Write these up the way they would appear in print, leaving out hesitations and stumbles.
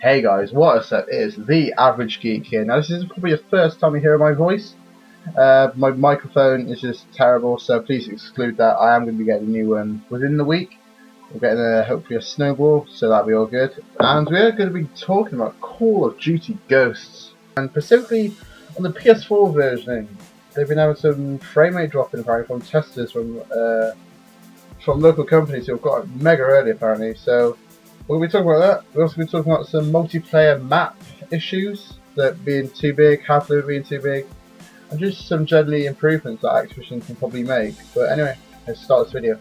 Hey guys, what's up? It is the Average Geek here. Now this is probably the first time you hear my voice. My microphone is just terrible, so please exclude that. I am going to be getting a new one within the week. We're getting hopefully a snowball, so that'll be all good. And we're going to be talking about Call of Duty Ghosts. And specifically on the PS4 version, they've been having some frame rate dropping apparently from testers from local companies who have got it mega early apparently. So we'll be talking about that. We'll also be talking about some multiplayer map issues, that being too big, Half-Life being too big, and just some generally improvements that Activision can probably make. But anyway, let's start this video.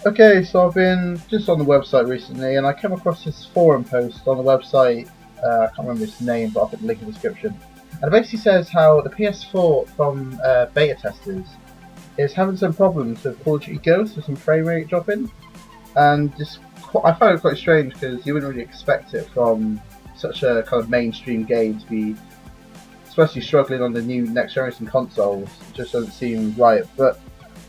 Okay, so I've been just on the website recently and I came across this forum post on the website. I can't remember its name, but I'll put the link in the description. And it basically says how the PS4 from beta testers is having some problems with Call of Duty Ghosts with some frame rate dropping. And just I found it quite strange because you wouldn't really expect it from such a kind of mainstream game to be especially struggling on the new next generation consoles. It just doesn't seem right. But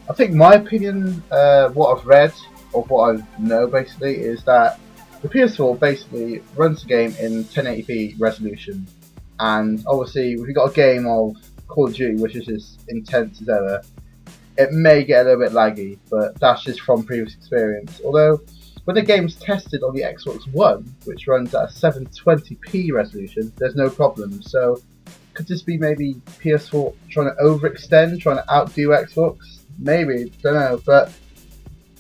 I think my opinion, what I've read or what I know basically, is that the PS4 basically runs the game in 1080p resolution, and obviously if you've got a game of Call of Duty which is as intense as ever, it may get a little bit laggy, but that's just from previous experience. Although when the game's tested on the Xbox One, which runs at a 720p resolution, there's no problem. So could this be maybe PS4 trying to overextend, trying to outdo Xbox? Maybe, don't know. But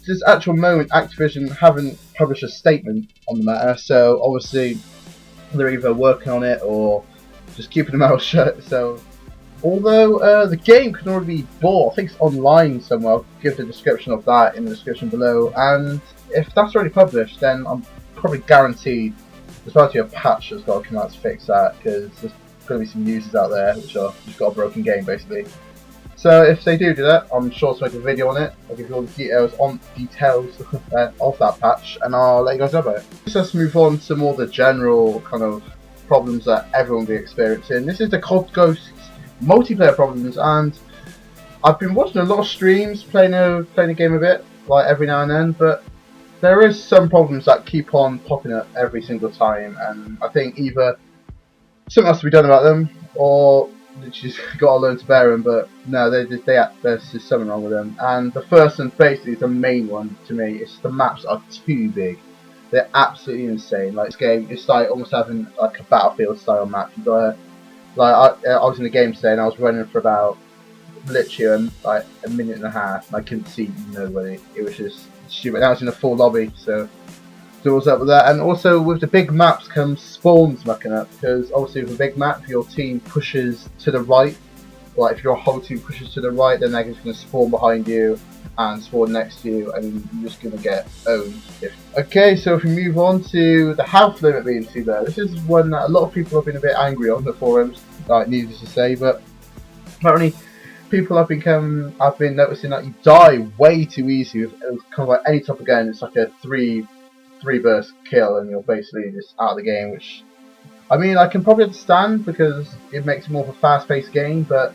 this actual moment, Activision haven't published a statement on the matter, so obviously they're either working on it or just keeping their mouth shut. So although the game can already be bought, I think it's online somewhere. I'll give the description of that in the description below. And if that's already published, then I'm probably guaranteed there's probably a patch that's got to come out to fix that, because there's going to be some users out there which are just got a broken game basically. So if they do that, I'm sure to make a video on it. I'll give you all the details of that patch, and I'll let you guys know about it. So let's move on to more the general kind of problems that everyone will be experiencing. This is the COD Ghosts multiplayer problems, and I've been watching a lot of streams playing the game a bit, like every now and then, but there is some problems that keep on popping up every single time, and I think either something has to be done about them, or you just got to learn to bear them. But no, there's just something wrong with them. And the first and basically the main one to me is the maps are too big. They're absolutely insane. Like this game, it's like almost having like a Battlefield style map. You got I was in the game today and I was running for about literally like a minute and a half, and I couldn't see nobody. It was just stupid. Now it's in a full lobby, so what's up with that. And also with the big maps comes spawns mucking up, because obviously with a big map, if your team pushes to the right, like if your whole team pushes to the right, then they're just going to spawn behind you and spawn next to you, and you're just going to get owned. Okay, so if we move on to the health limit being too low, this is one that a lot of people have been a bit angry on the forums, like needless to say, but apparently people have been noticing that you die way too easy with kind of like any type of gun. It's like a three burst kill and you're basically just out of the game, which I mean I can probably understand because it makes it more of a fast paced game, but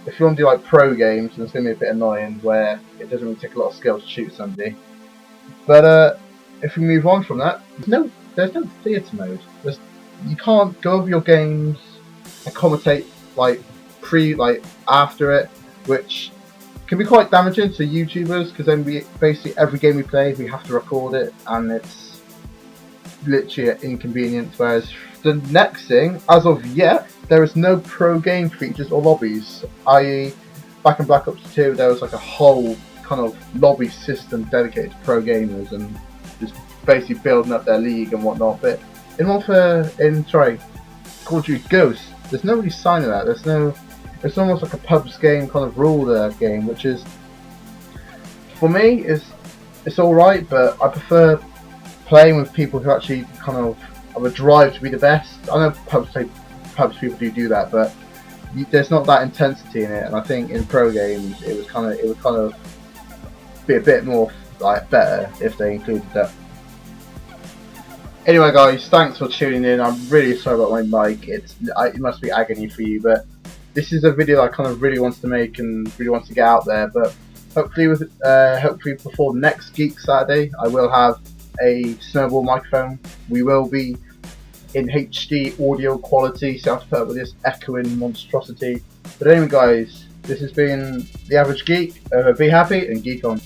if you want to do like pro games, then it's going to be a bit annoying where it doesn't really take a lot of skill to shoot somebody. But if we move on from that, there's no theatre mode. You can't go over your games and commentate like after it, which can be quite damaging to YouTubers, because then basically every game we play we have to record it, and it's literally an inconvenience. Whereas the next thing, as of yet, there is no pro game features or lobbies, i.e. back in Black Ops 2 there was like a whole kind of lobby system dedicated to pro gamers and just basically building up their league and whatnot. But in Call of Duty Ghosts, there's no really sign of that. It's almost like a pubs game kind of rule game, which is, for me, it's alright, but I prefer playing with people who actually kind of have a drive to be the best. I know pubs people do that, but there's not that intensity in it, and I think in pro games it would kind of be a bit more like better if they included that. Anyway guys, thanks for tuning in. I'm really sorry about my mic. It must be agony for you, but this is a video I kind of really wants to make and really wants to get out there. But hopefully, hopefully before next Geek Saturday, I will have a snowball microphone. We will be in HD audio quality, so I have to put up with this echoing monstrosity. But anyway, guys, this has been The Average Geek. Be happy and geek on.